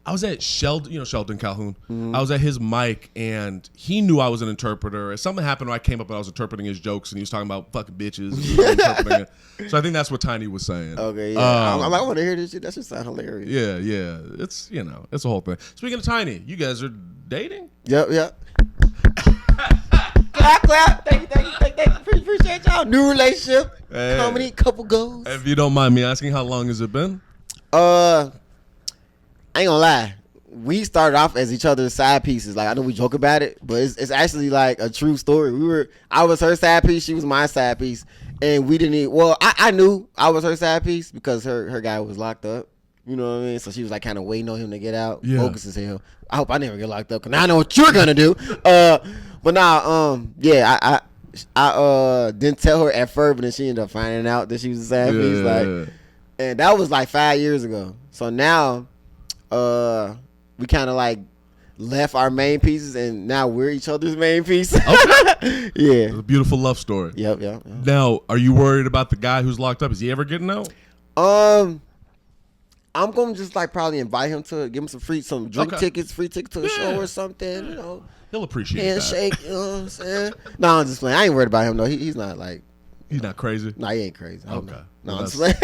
I was at Sheldon Calhoun. I was at his mic and he knew I was an interpreter. Something happened when I came up and I was interpreting his jokes and he was talking about fucking bitches. And interpreting it. So I think that's what Tiny was saying. Okay, yeah. I want to hear this shit. That shit sound hilarious. Yeah. It's it's a whole thing. Speaking of Tiny, you guys are dating? Yep. clap. Thank you. Appreciate y'all. New relationship. Hey. Comedy, couple goals. If you don't mind me asking, how long has it been? I ain't gonna lie. We started off as each other's side pieces. Like, I know we joke about it, but it's actually like a true story. I was her side piece, she was my side piece, and we didn't even. Well, I knew I was her side piece because her guy was locked up. You know what I mean? So she was like kind of waiting on him to get out. Yeah. Focus as hell. I hope I never get locked up because now I know what you're gonna do. But now, I didn't tell her at first, but then she ended up finding out that she was a side piece. Like, and that was like 5 years ago. So now. We kind of like left our main pieces and now we're each other's main piece. Okay. Yeah. It's a beautiful love story. Yep. Now, are you worried about the guy who's locked up? Is he ever getting out? I'm gonna just like probably invite him to give him some free tickets to a show or something. He'll appreciate handshake. You know what I'm saying? No, I'm just playing. I ain't worried about him though. He's not like. He's not crazy. No, he ain't crazy. Okay. No, Well, I'm just playing.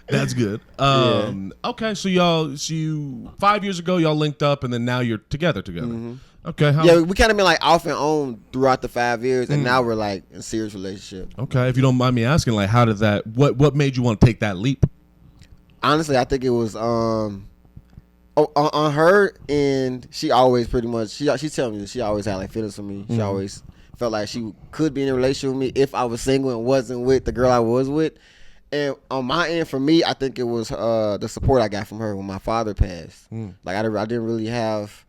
That's good. Okay, so you 5 years ago y'all linked up, and then now you're together. Mm-hmm. Okay. Yeah, we kind of been like off and on throughout the 5 years, and now we're like in a serious relationship. Okay, if you don't mind me asking, like, how did that? What made you want to take that leap? Honestly, I think it was on her, and she always pretty much she tell me that she always had like feelings for me. She always felt like she could be in a relationship with me if I was single and wasn't with the girl I was with. And on my end, for me, I think it was the support I got from her when my father passed. Like I didn't really have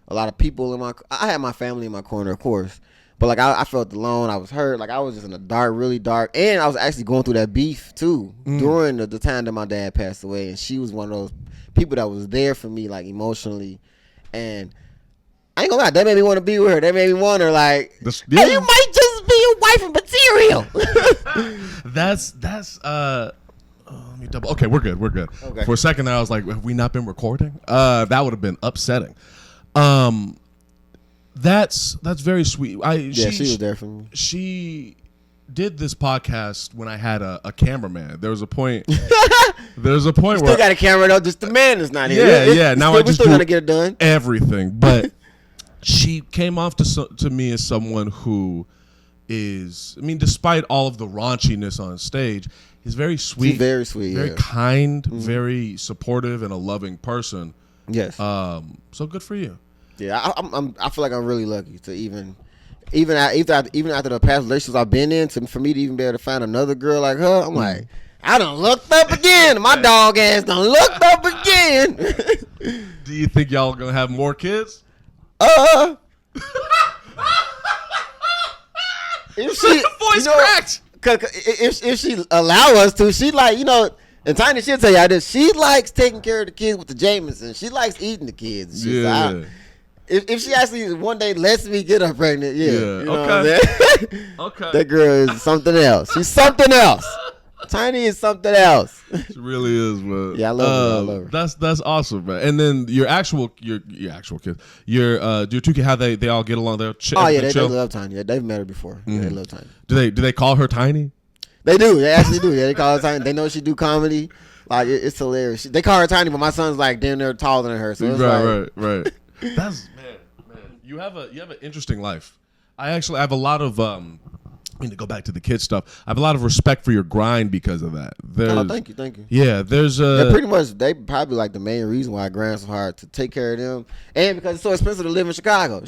a lot of people in I had my family in my corner, of course, but like I felt alone. I was hurt. Like I was just in the dark, really dark, and I was actually going through that beef too during the time that my dad passed away. And she was one of those people that was there for me, like emotionally, and I ain't gonna lie, that made me want to be with her. That made me want her, like, hey, you might just be your wife material. That's let me double. Okay, we're good. Okay. For a second there, I was like, have we not been recording? That would have been upsetting. That's very sweet. She was there for me. She did this podcast when I had a cameraman. There was a point. Where still got a camera though. Just the man is not here. Yeah. Now I just still trying to get it done. Everything, but she came off to me as someone who is. I mean, despite all of the raunchiness on stage, is very sweet. She's very sweet. Very kind. Very supportive and a loving person. Yes. So good for you. Yeah, I feel like I'm really lucky to even after the past relationships I've been in, for me to even be able to find another girl like her, I'm like, I done looked up again. My dog ass done looked up again. Do you think y'all gonna have more kids? If she voice cracked. If she allow us to, she like, and Tiny, she'll tell y'all this. She likes taking care of the kids with the Jameson. She likes eating the kids. Yeah. If she actually one day lets me get her pregnant, okay. What I'm saying? Okay. That girl is something else. She's something else. Tiny is something else. She really is, man. Yeah, I love her. That's awesome, man. And then your actual kids, your two kids, how they all get along? They love Tiny. Yeah, they've met her before. Yeah, they love Tiny. Do they call her Tiny? They do. They actually do. Yeah, they call her Tiny. They know she do comedy. Like it's hilarious. They call her Tiny, but my son's like damn near taller than her. So it's right. That's man. You have an interesting life. I have a lot of to go back to the kid stuff. I have a lot of respect for your grind because of that. Thank you. Yeah, there's they probably like the main reason why I grind so hard to take care of them, and because it's so expensive to live in Chicago.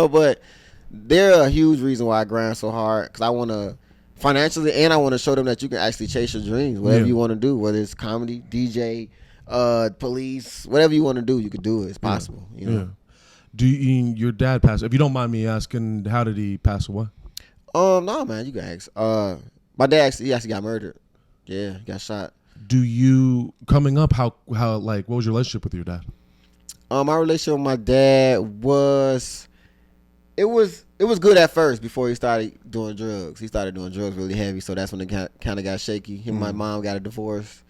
But they're a huge reason why I grind so hard because I want to financially, and I want to show them that you can actually chase your dreams, whatever you want to do, whether it's comedy, DJ, police, whatever you want to do, you can do it. It's possible. Yeah. Your dad passed? If you don't mind me asking, how did he pass away? No, man, you can ask. My dad he actually got murdered. Yeah, he got shot. Coming up, how like what was your relationship with your dad? My relationship with my dad was good at first before he started doing drugs. He started doing drugs really heavy, so that's when it kind of got shaky. Him and my mom got a divorce,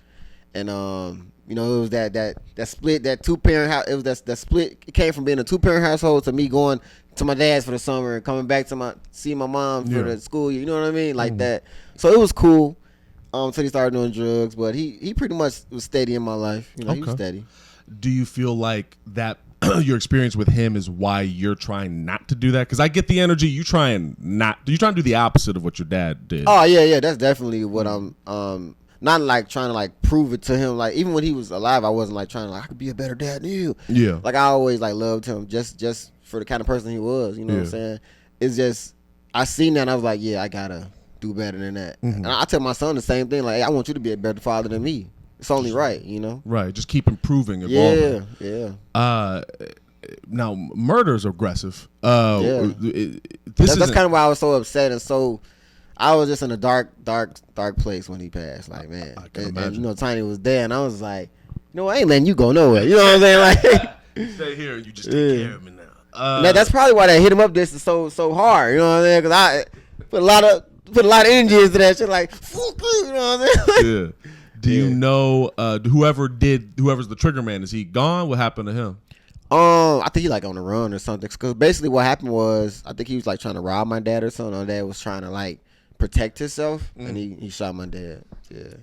and it was that split, that 2-parent house. It was that split. It came from being a 2-parent household to me going to my dad's for the summer and coming back to see my mom for the school year. You know what I mean? Like that. So it was cool. Until he started doing drugs, but he pretty much was steady in my life. He was steady. Do you feel like that your experience with him is why you're trying not to do that? Because I get the energy. You try and do the opposite of what your dad did. Oh yeah. That's definitely what I'm. Not like trying to like prove it to him. Like even when he was alive, I wasn't like trying to like I could be a better dad than you. Yeah. Like I always like loved him just for the kind of person he was. You know what I'm saying? It's just I seen that and I was like, yeah, I gotta do better than that. And I tell my son the same thing. Like, hey, I want you to be a better father than me. It's only right, Right. Just keep improving, evolving. Yeah. Now murder's aggressive. That's kind of why I was so upset and so. I was just in a dark place when he passed. Like, man. I can imagine. And Tiny was there, and I was like, I ain't letting you go nowhere. You know what I'm saying? Like, stay here. You just take care of me now. That's probably why they hit him up this is so hard. You know what I'm saying? Because I put a lot of energy into that shit. Like, fuck you. You know what I'm saying? Yeah. Do you know whoever's the trigger man? Is he gone? What happened to him? I think he like on the run or something. Cause basically what happened was, I think he was like trying to rob my dad or something. My dad was trying to like protect himself, and he shot my dad. Yeah.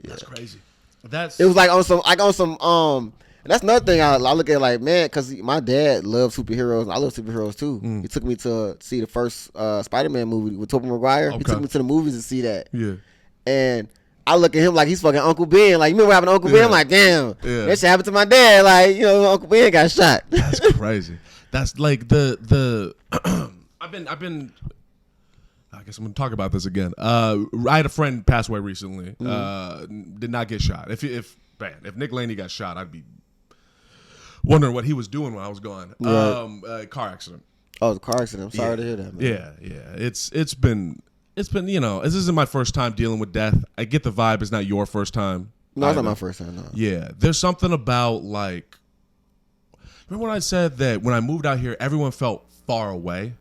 That's crazy. It was like on some. And that's another thing I look at like, man, because my dad loved superheroes. I love superheroes too. He took me to see the first Spider-Man movie with Tobey Maguire. He took me to the movies to see that. Yeah. And I look at him like he's fucking Uncle Ben. Like, you remember what happened to Uncle Ben? I'm like, damn, that shit happened to my dad. Like, you know, Uncle Ben got shot. That's crazy. That's like the I've been. I guess I'm gonna talk about this again. I had a friend pass away recently. Did not get shot. If Nick Laney got shot, I'd be wondering what he was doing when I was gone. Right. Car accident. Oh, the car accident. I'm sorry to hear that, man. Yeah. It's been you know, this isn't my first time dealing with death. I get the vibe it's not your first time. No, it's not my first time. No. Yeah, there's something about like. Remember when I said that when I moved out here, everyone felt far away,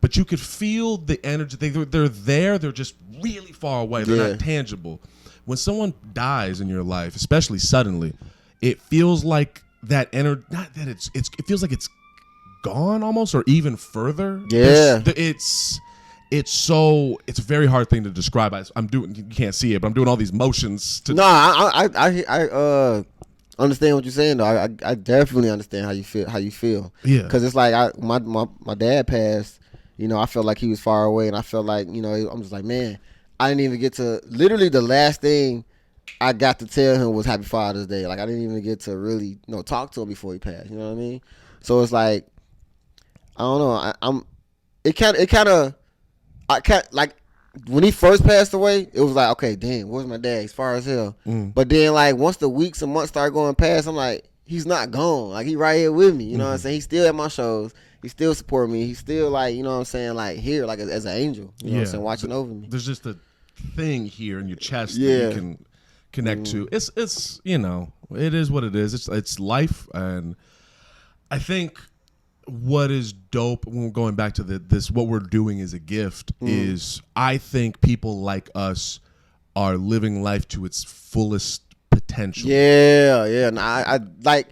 but you could feel the energy. They're there. They're just really far away. They're not tangible. When someone dies in your life, especially suddenly, it feels like that energy. Not that it feels like it's gone almost, or even further. Yeah, it's a very hard thing to describe. I'm doing. You can't see it, but I'm doing all these motions. I understand what you're saying though. I definitely understand how you feel. Yeah, because it's like my dad passed. You know, I felt like he was far away, and I felt like, you know, I'm just like, man, I didn't even get to, literally the last thing I got to tell him was Happy Father's Day. Like, I didn't even get to really, you know, talk to him before he passed. You know what I mean? So it's like, I don't know. Like, when he first passed away, it was like, okay, damn, where's my dad? He's far as hell. But then, like, once the weeks and months started going past, I'm like, he's not gone. Like, he right here with me. You know what I'm saying? He's still at my shows. He still support me. He's still, like, you know what I'm saying, like, here, like, as an angel. You know what I'm saying? Watching over me. There's just a thing here in your chest that you can connect to. It's you know, it is what it is. It's life. And I think what is dope when we're going back to this, what we're doing is a gift, is I think people like us are living life to its fullest potential. Yeah. And I like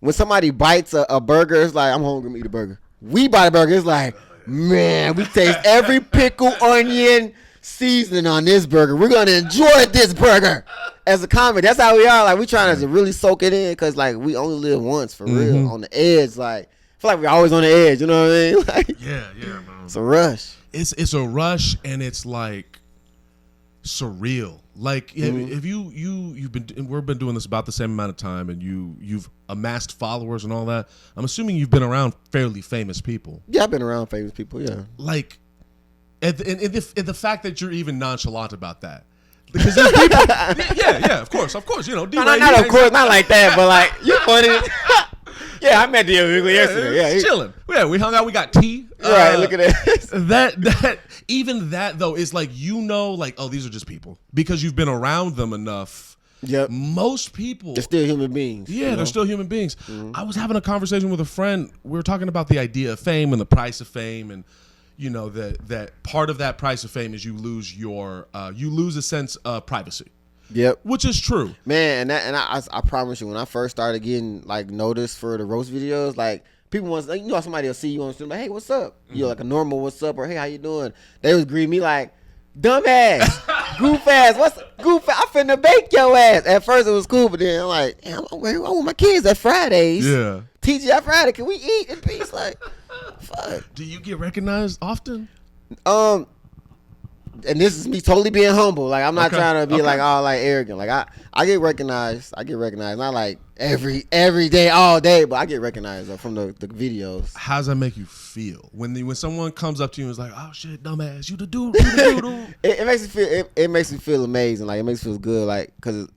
when somebody bites a burger, it's like, I'm hungry, I'm gonna eat a burger. We bite a burger, it's like, man, we taste every pickle, onion, seasoning on this burger. We're gonna enjoy this burger. As a comic, that's how we are. Like, we trying to really soak it in, because like we only live once, for real. On the edge, like, I feel like we're always on the edge. You know what I mean? Like, yeah, man. It's a rush. It's a rush, and it's like surreal. Like, if you've been doing this about the same amount of time, and you've amassed followers and all that. I'm assuming you've been around fairly famous people. Yeah, I've been around famous people. Yeah. Like, and the fact that you're even nonchalant about that. Because there's people, yeah, of course, you know. Not of course, not like that, but like, you funny. Yeah, I met the illegal yesterday. Yeah, he's chilling. Yeah, we hung out. We got tea. Right, look at that. that even that though is like, you know, like, oh, these are just people, because you've been around them enough. Yep. Most people, they're still human beings. Yeah, they're still human beings. I was having a conversation with a friend. We were talking about the idea of fame and the price of fame, and you know that part of that price of fame is you lose a sense of privacy. Yep, which is true, man. And I promise you, when I first started getting like noticed for the roast videos, like, people want, like, you know, somebody will see you on the street, like, hey, what's up? You know, like a normal what's up, or hey, how you doing? They was greet me like, dumbass, goof ass, I finna bake your ass. At first it was cool, but then I'm like, damn, I want my kids at Fridays. Yeah, TGI Friday, can we eat in peace? Like, fuck. Do you get recognized often? And this is me totally being humble. Like, I'm not trying to be like all like arrogant. Like, I get recognized. Not like every day, all day, but I get recognized from the videos. How does that make you feel when someone comes up to you and is like, "Oh shit, dumbass, you the dude"? It makes me feel. It makes me feel amazing. Like, it makes me feel good. Like, because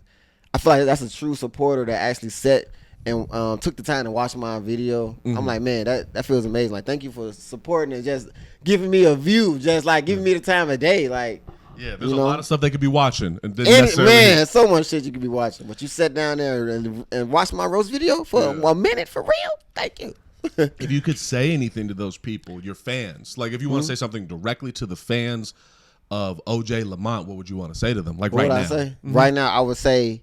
I feel like that's a true supporter that actually sat and took the time to watch my video. I'm like, man, that feels amazing. Like, thank you for supporting and just giving me a view, just like giving me the time of day. Like, yeah, there's a lot of stuff they could be watching. And man, so much shit you could be watching. But you sat down there and watched my roast video for a minute, for real? Thank you. If you could say anything to those people, your fans, like if you want to say something directly to the fans of Ohjay Lamont, what would you want to say to them? Like, what right now? What would I say? Right now, I would say,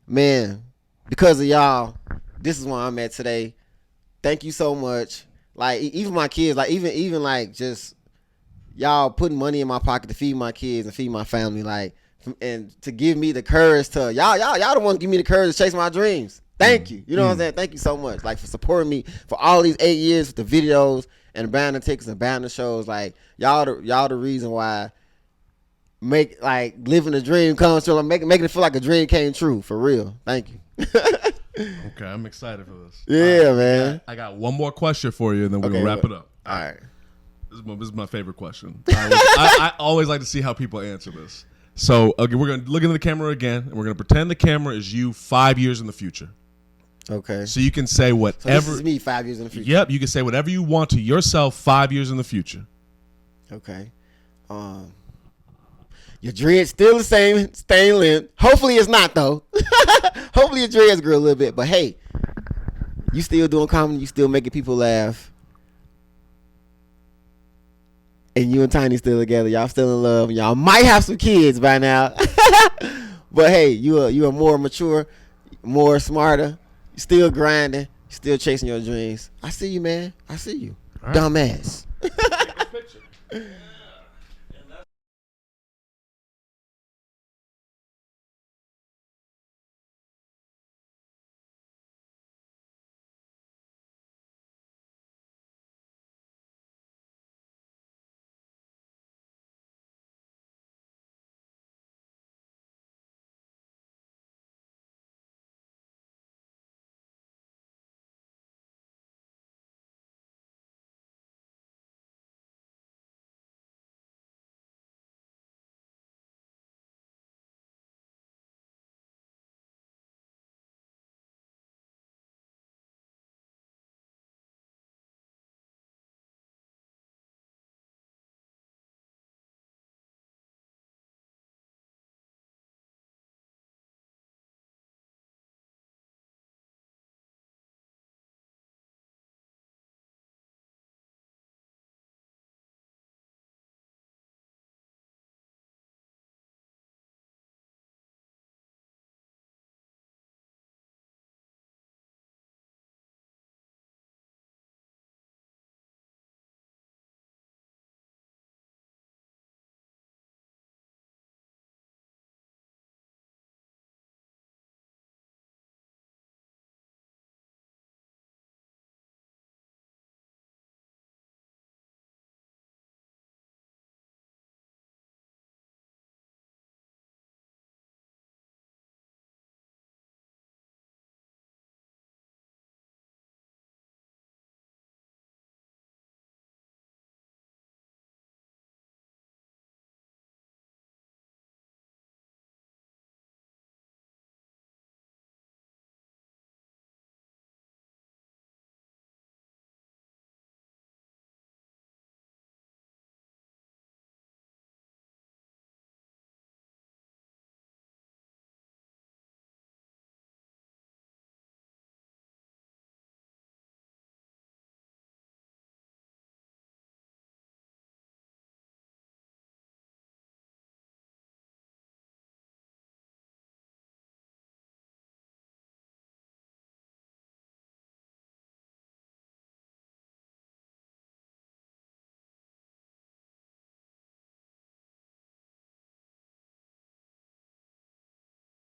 man, because of y'all, this is where I'm at today. thank you so much. Like even my kids, like even like just y'all putting money in my pocket to feed my kids and feed my family, like, and to give me the courage to y'all the ones give me the courage to chase my dreams. Thank you. You know what I'm saying? Thank you so much. Like for supporting me for all these 8 years with the videos and banner tickets and banner shows. Like y'all the reason why living the dream comes true. Like making it feel like a dream came true for real. Thank you. Okay, I'm excited for this. Yeah, man. I got one more question for you, and then we're gonna wrap it up. All right. This is my favorite question. I always like to see how people answer this. So we're gonna look into the camera again, and we're gonna pretend the camera is you 5 years in the future. Okay. So you can say whatever. So this is me 5 years in the future. Yep. You can say whatever you want to yourself 5 years in the future. Okay. Your dreads still the same length. Hopefully it's not though. Hopefully your dreads grow a little bit. But hey, you still doing comedy. You still making people laugh. And you and Tiny still together. Y'all still in love. Y'all might have some kids by now. But hey, you are more mature, more smarter. You still grinding. You still chasing your dreams. I see you, man. I see you. Right. Dumbass. Take a picture.